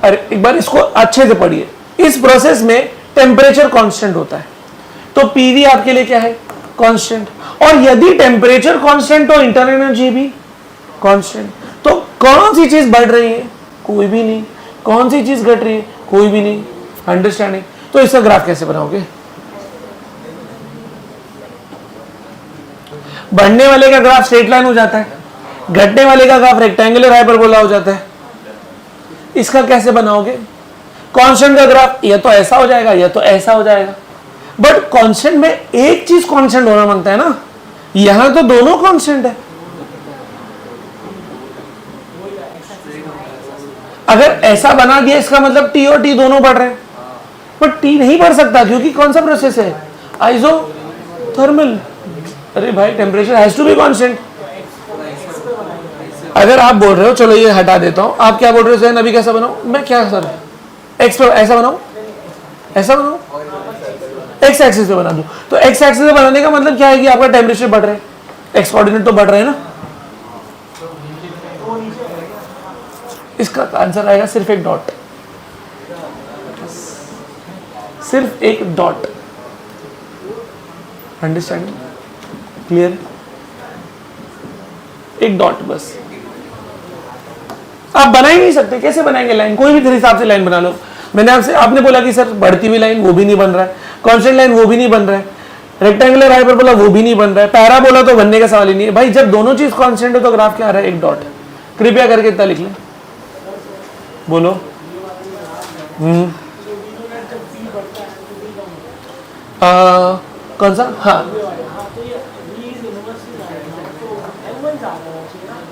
अरे एक बार इसको अच्छे से पढ़िए। इस प्रोसेस में टेम्परेचर कांस्टेंट होता है, तो पीवी आपके लिए क्या है? कांस्टेंट। और यदि टेम्परेचर कांस्टेंट तो इंटरनल एनर्जी भी कांस्टेंट। तो कौन सी चीज बढ़ रही है? कोई भी नहीं। कौन सी चीज घट रही है? कोई भी नहीं। अंडरस्टैंडिंग? तो इसका ग्राफ कैसे बनाओगे? बढ़ने वाले का ग्राफ स्ट्रेट लाइन हो जाता है, घटने वाले का ग्राफ रेक्टेंगुलर हाइपरबोला हो जाता है। इसका कैसे बनाओगे? कांस्टेंट का ग्राफ या तो ऐसा हो जाएगा या तो ऐसा हो जाएगा। बट कांस्टेंट में एक चीज कांस्टेंट होना मांगता है ना, यहां तो दोनों कांस्टेंट है। अगर ऐसा बना दिया इसका मतलब टी और टी दोनों बढ़ रहे हैं, बट टी नहीं बढ़ सकता क्योंकि कौन सा प्रोसेस है? आइसोथर्मल। अरे भाई, temperature has to be constant. अगर आप बोल रहे हो चलो ये हटा देता हूं, आप क्या बोल रहे हो सर अभी कैसा बनाऊं मैं, क्या सर एक्स पर ऐसा बनाऊं, ऐसा बनाऊं, एक्स एक्सिस पे बना दूं। तो एक्स एक्सिस पे बनाने का मतलब क्या है कि आपका टेम्परेचर बढ़ रहा है, एक्स कोऑर्डिनेट तो बढ़ रहे हैं ना। इसका आंसर आएगा सिर्फ एक डॉट, सिर्फ एक डॉट। अंडरस्टैंडिंग क्लियर, एक डॉट बस। आप बना ही नहीं सकते, कैसे बनाएंगे लाइन, कोई भी हिसाब से लाइन बना लो। मैंने आपसे, आपने बोला कि सर बढ़ती हुई लाइन वो भी नहीं बन रहा है, कांस्टेंट लाइन वो भी नहीं बन रहा है, रेक्टेंगुलर हाइपरबोला वो भी नहीं बन रहा है, पैराबोला तो बनने का सवाल ही नहीं है भाई। जब दोनों चीज कांस्टेंट है तो ग्राफ क्या आ रहा है, एक डॉट। कृपया करके इतना लिख लें, बोलो। कौन सा, हाँ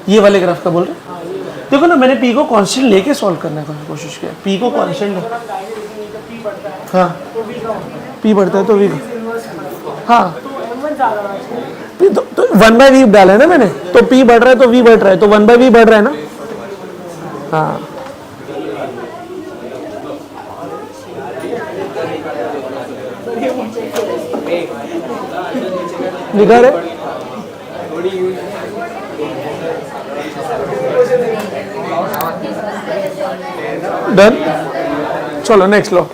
ये वाले ग्राफ का बोल रहे हैं। देखो ना मैंने पी को कांस्टेंट लेके सॉल्व करने की कोशिश किया, पी को कांस्टेंट, हाँ पी बढ़ता है तो वी, हाँ तो 1/v डाला है ना मैंने, तो पी बढ़ रहा है तो वी बढ़ रहा है, तो 1/v बढ़ रहा है ना। हाँ लिखा रहे, डन। चलो नेक्स्ट लो।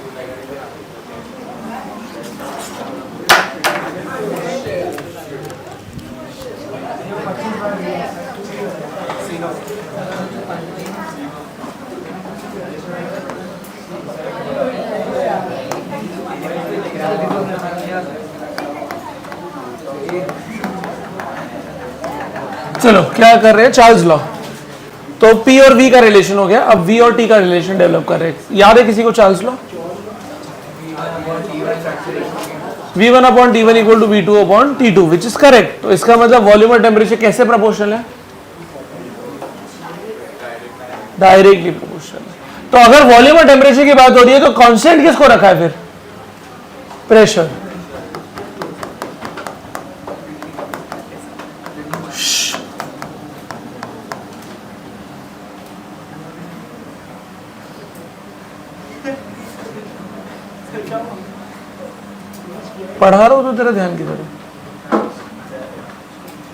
चलो क्या कर रहे हैं, चार्ल्स लॉ। तो P और V का रिलेशन हो गया, अब V और T का रिलेशन डेवलप कर रहे हैं। याद है किसी को Charles law? V1 upon T1 equal to V2 upon T2 which is correct. तो इसका मतलब वॉल्यूम और टेम्परेचर कैसे प्रोपोर्शनल है, डायरेक्टली प्रोपोर्शनल। तो अगर वॉल्यूम और टेम्परेचर की बात हो रही है तो कांस्टेंट किसको रखा है फिर, प्रेशर। पढ़ा रहा हूं तो तेरा ध्यान किधर है,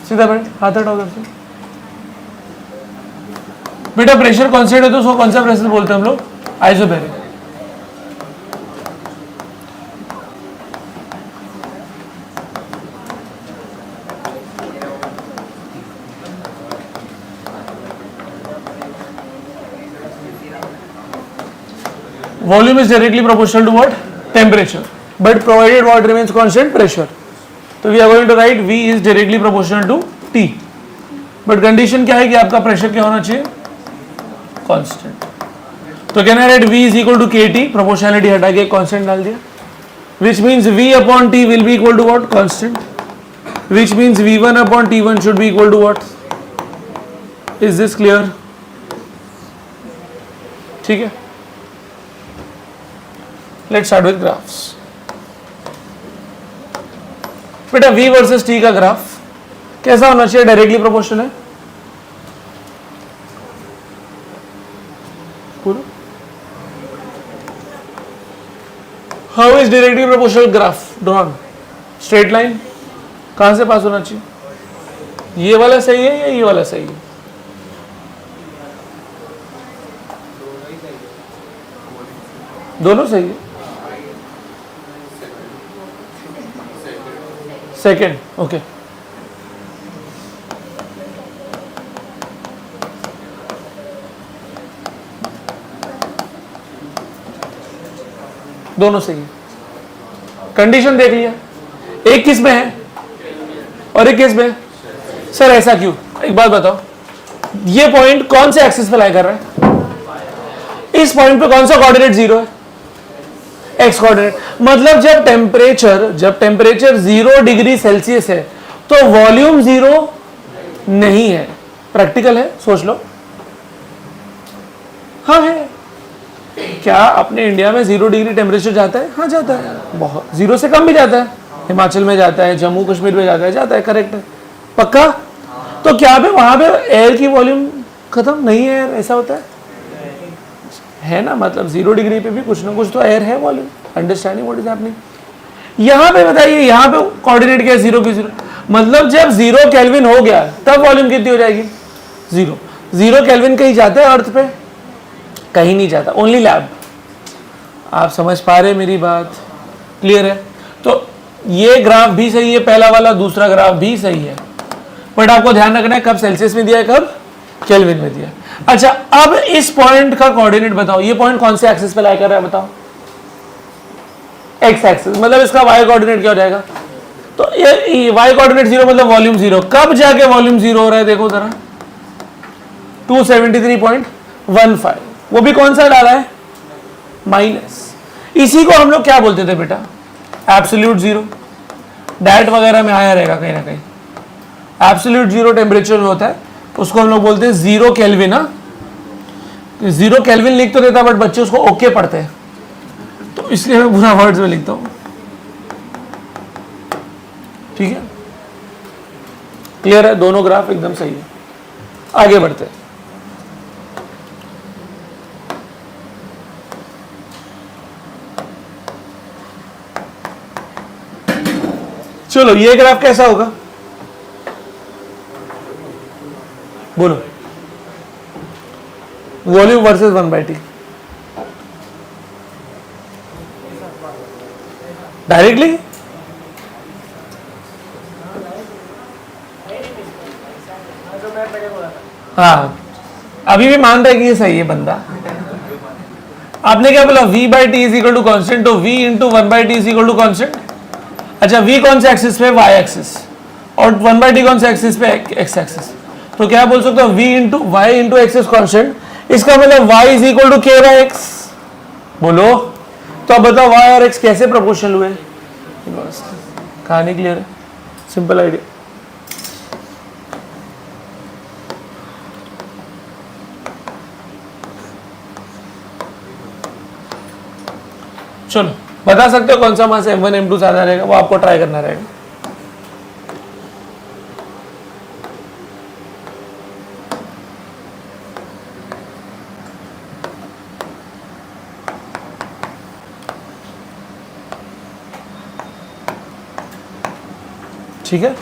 सीधा बैठ, हाथ हटाओ उधर से। बेटा प्रेशर कांस्टेंट है तो उसको कौन सा प्रेशर बोलते हैं हम लोग, isobaric. Volume is directly proportional to what? Temperature. But provided what remains constant? Pressure. So we are going to write V is directly proportional to T. But condition क्या है कि आपका pressure क्या होना चाहिए? Constant. तो can I write V is equal to KT? Proportionality हटा के constant डाल दिया. Which means V upon T will be equal to what? Constant. Which means V1 upon T1 should be equal to what? Is this clear? ठीक है. Let's start with graphs. बेटा V versus T का graph कैसा होना चाहिए, directly proportional है पूरा। How is directly proportional graph drawn, straight line कहां से पास होना चाहिए, ये वाला सही है या ये वाला सही है, दोनों सही है। सेकेंड ओके, दोनों सही है। कंडीशन देख लिया, एक किस में है और एक किस में है। सर ऐसा क्यों, एक बात बताओ, ये पॉइंट कौन से एक्सिस पे लाई कर रहा है, इस पॉइंट पे कौन सा कोऑर्डिनेट जीरो है, एक्स कोऑर्डिनेट। मतलब जब टेम्परेचर 0 डिग्री सेल्सियस है तो वॉल्यूम 0 नहीं है। प्रैक्टिकल है, सोच लो। हाँ है, क्या अपने इंडिया में 0 डिग्री टेम्परेचर जाता है, हाँ जाता है, बहुत 0 से कम भी जाता है, हिमाचल में जाता है, जम्मू कश्मीर में जाता है, करेक्ट है, पक्का। तो क्या पे वहां पे एयर की वॉल्यूम खत्म नहीं है यार, ऐसा होता है ना, मतलब 0 डिग्री पे भी कुछ ना कुछ तो एयर है volume. Understanding what is happening. यहाँ पे बताइए, यहाँ पे कोऑर्डिनेट क्या है, 0 की 0, मतलब जब 0 केल्विन हो गया तब वॉल्यूम कितनी हो जाएगी, 0। 0 केल्विन कहीं जाता है अर्थ पे, कहीं नहीं जाता, ओनली लैब। आप समझ पा रहे मेरी बात, क्लियर है। तो ये ग्राफ भी सही है पहला वाला, दूसरा ग्राफ भी सही है, बट आपको ध्यान रखना है कब सेल्सियस में दिया है, कब केल्विन में दिया। अच्छा, अब इस पॉइंट का कोऑर्डिनेट बताओ, ये पॉइंट कौन से एक्सिस पे लाई कर रहा है बताओ, एक्स एक्सिस, मतलब इसका वाई कोऑर्डिनेट क्या हो जाएगा, तो ये वाई कोऑर्डिनेट 0 मतलब वॉल्यूम 0। कब जाके वॉल्यूम 0 हो रहा है देखो जरा, 273.15, वो भी कौन सा डाला है, माइनस। इसी को हम लोग क्या बोलते थे बेटा, एब्सोल्यूट 0, डैट वगैरह में आया रहेगा कहीं ना कहीं। एब्सोल्यूट 0 टेम्परेचर होता है, उसको हम लोग बोलते हैं 0 केल्विन। 0 केल्विन लिख तो देता, बट बच्चे उसको ओके पढ़ते हैं, तो इसलिए मैं पूरा वर्ड्स में लिखता हूं, ठीक है। क्लियर है, दोनों ग्राफ एकदम सही है। आगे बढ़ते हैं। चलो, ये ग्राफ कैसा होगा बोलो, वॉल्यूम वर्सेस 1/T, डायरेक्टली हाँ, अभी भी मान रहा है कि ये सही है बंदा। आपने क्या बोला, v/t is equal to constant, तो v into 1/t is equal to constant. अच्छा, v कौन से एक्सिस पे, y एक्सिस, और 1/t कौन से एक्सिस पे, x एक्सिस। तो क्या बोल सकते हो, v into Y into X is constant, इसका मतलब y is equal to k by X. बोलो, तो अब बताओ y और x कैसे प्रोपोर्शनल हुए, कहानी क्लियर है, सिंपल आइडिया। चलो, बता सकते हो कौन सा मास m1 m2 ज्यादा रहेगा, वो आपको ट्राई करना रहेगा। ठीक है,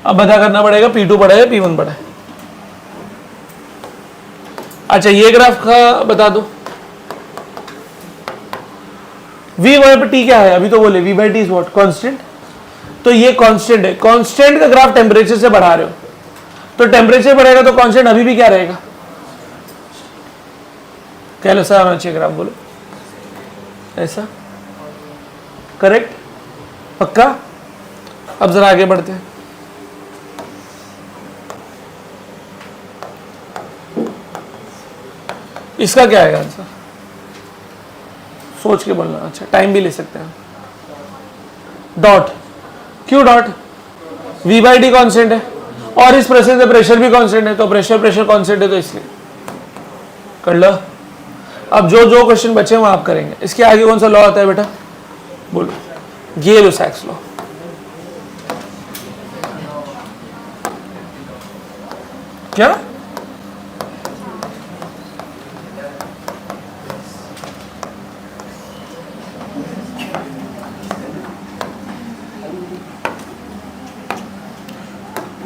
अब बता करना पड़ेगा P2 बड़ा है P1 बड़ा है। अच्छा, ये ग्राफ का बता दो, V पर T क्या है, अभी तो बोले V/T इज व्हाट, कांस्टेंट। तो ये कांस्टेंट है, कांस्टेंट का ग्राफ टेम्परेचर से बढ़ा रहे हो, तो टेम्परेचर बढ़ेगा तो कांस्टेंट अभी भी क्या रहेगा, कैसा होना चाहिए ग्राफ, बोलो ऐसा, करेक्ट, पक्का। अब जरा आगे बढ़ते हैं। इसका क्या आएगा आंसर, सोच के बोलना। अच्छा, टाइम भी ले सकते हैं। डॉट, क्यों डॉट, v/t कांस्टेंट है और इस प्रेशर से प्रेशर भी कांस्टेंट है, तो प्रेशर कांस्टेंट है, तो इसलिए कर लो। अब जो जो क्वेश्चन बचे वो आप करेंगे। इसके आगे कौन सा लॉ आता है बेटा, बोलो, गे-लुसाक्स लॉ। क्या,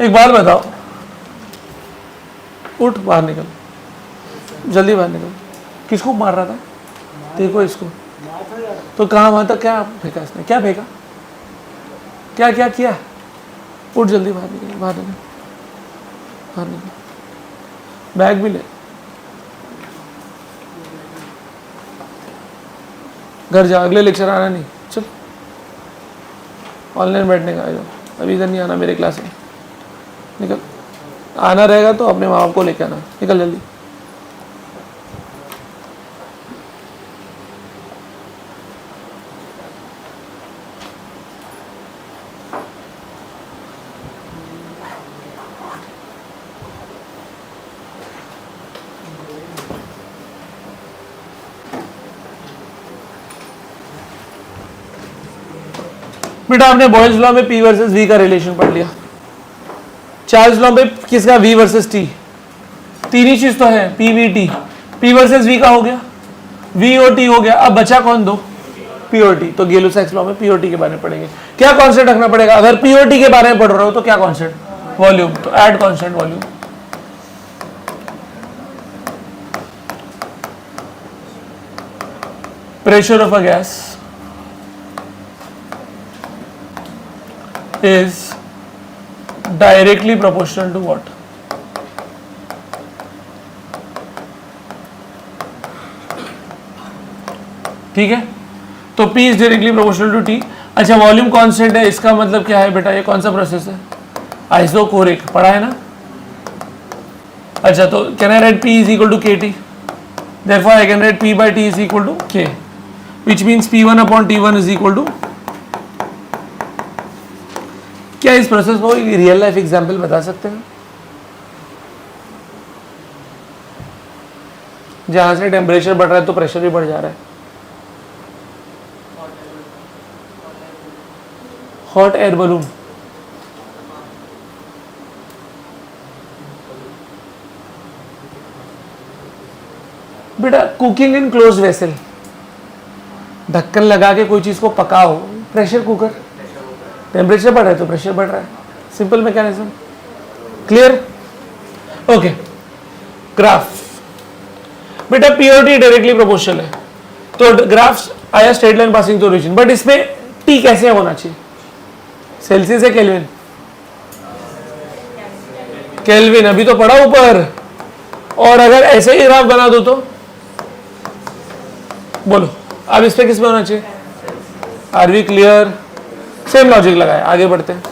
एक बात बताओ, उठ बाहर निकल, जल्दी बाहर निकल। किसको मार रहा था, देखो इसको, तो कहाँ वहां तक क्या फेंका इसने, क्या फेंका, क्या क्या किया, उठ जल्दी बाहर निकल, बाहर निकल, बाहर निकल, बैग भी ले, घर जा, अगले लेक्चर आना नहीं, चल ऑनलाइन बैठने का, आ जाओ, अभी इधर नहीं आना मेरे क्लास में, निकल। आना रहेगा तो अपने माँ बाप को लेकर आना, निकल जल्दी। बेटा आपने बॉयल्स लॉ में P वर्सेस V का रिलेशन पढ़ लिया, चार्ल्स लॉ में किसका, V वर्सेस T, तीन ही चीज तो है, P V T, P versus V का हो गया, वी और टी हो गया, अब बचा कौन दो, पी और टी। तो गेलो-साइक्स लॉ में पी और टी के बारे में पढ़ेंगे। क्या कॉन्सेप्ट रखना पड़ेगा अगर पी और टी के बारे में पढ़ रहे हो तो? क्या कॉन्सेप्ट, वॉल्यूम, तो add constant volume. Pressure of a gas is directly proportional to what? ठीक है, तो P is directly proportional to T। अच्छा, वॉल्यूम कांस्टेंट है, इसका मतलब क्या है बेटा, ये कौन सा प्रोसेस है, आइसोकोरिक, पढ़ा है ना। अच्छा, तो can I right P is equal to KT, therefore I can write P by T is equal to K, which means P1 upon T1 is equal to। क्या इस प्रोसेस को रियल लाइफ एग्जांपल बता सकते हैं जहां से temperature बढ़ रहा है तो प्रेशर भी बढ़ जा रहा है? हॉट एयर बलून, बेटा कुकिंग इन क्लोज वेसल, ढक्कन लगा के कोई चीज को पकाओ, प्रेशर कुकर, टेम्परेचर बढ़ रहा है तो प्रेशर बढ़ रहा है, simple mechanism, clear. Okay, graph, बेटा पी और टी डायरेक्टली प्रोपोर्शनल है, तो ग्राफ आया straight line passing to origin, but इसमें टी कैसे होना चाहिए, सेल्सियस है केल्विन? केल्विन, अभी तो पढ़ा ऊपर। और अगर ऐसे ही ग्राफ बना दो तो बोलो, अब इस पे किस में होना चाहिए? Are we clear? Same logic लगाए, आगे बढ़ते हैं।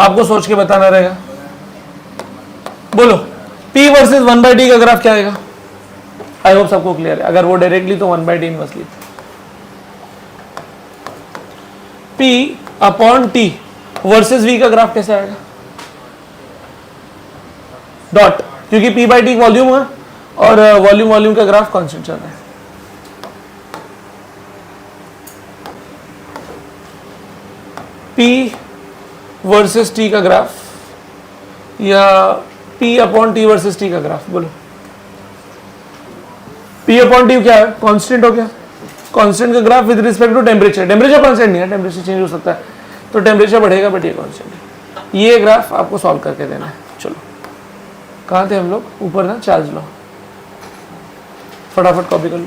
आपको सोच के बताना रहेगा, बोलो P वर्सेस 1/T का ग्राफ क्या आएगा? आई होप सबको क्लियर है, अगर वो डायरेक्टली तो 1/T inversely. P upon T versus V का ग्राफ कैसे आएगा? डॉट, क्योंकि P बाई टी वॉल्यूम है और वॉल्यूम का ग्राफ कांस्टेंट चल रहा है। P वर्सेस T का ग्राफ या P upon T versus T का ग्राफ, बोलो। P अपॉन T क्या है, कांस्टेंट हो गया, कांस्टेंट का graph with respect to temperature, temperature constant नहीं है, टेम्परेचर चेंज हो सकता है, तो टेम्परेचर बढ़ेगा बट ये कांस्टेंट है। ये ग्राफ आपको सॉल्व करके देना है। चलो, कहाँ थे हम लोग, ऊपर ना, चार्ज लो, फटाफट कॉपी कर लो।